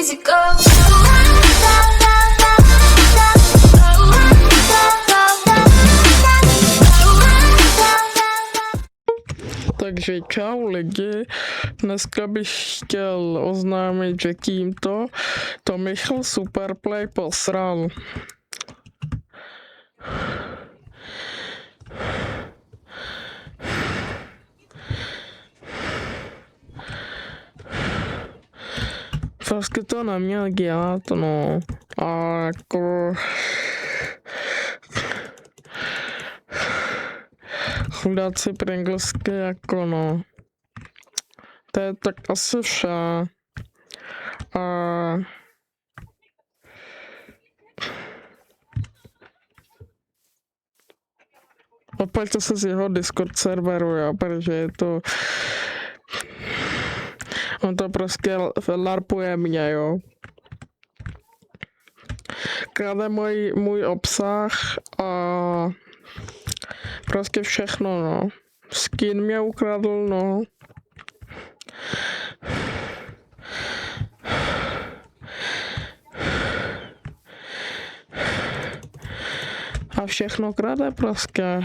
easy go. Takže čau lidi, dneska bych chtěl oznámit, že tímto to Michal Superplay posral. Prostě to neměl dělat, no. A jako... Chudáci pringlsky, jako no. To je tak asi vše. A... Oplaťte se z jeho Discord serveru, jo, protože je to... On to prostě larpuje mě, jo. Krade můj obsah a... Prostě všechno, no. Skin mě ukradl, no. A všechno krade prostě.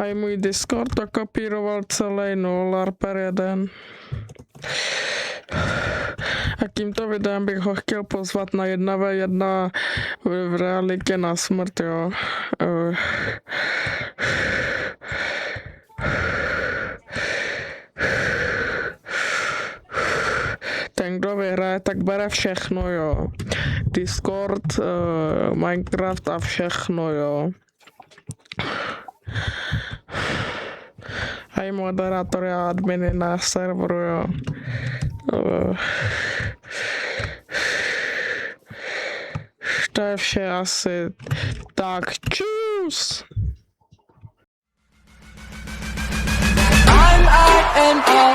A i můj Discord to kopíroval celý, no, larper jeden. A tímto videem bych ho chtěl pozvat na 1v1 v realitě na smrt, jo. Ten, kdo vyhraje, tak bere všechno, jo. Discord, Minecraft a všechno, jo. A i moderátor a adminy na serveru, jo. To je vše asi. Tak, čus! I'm out and all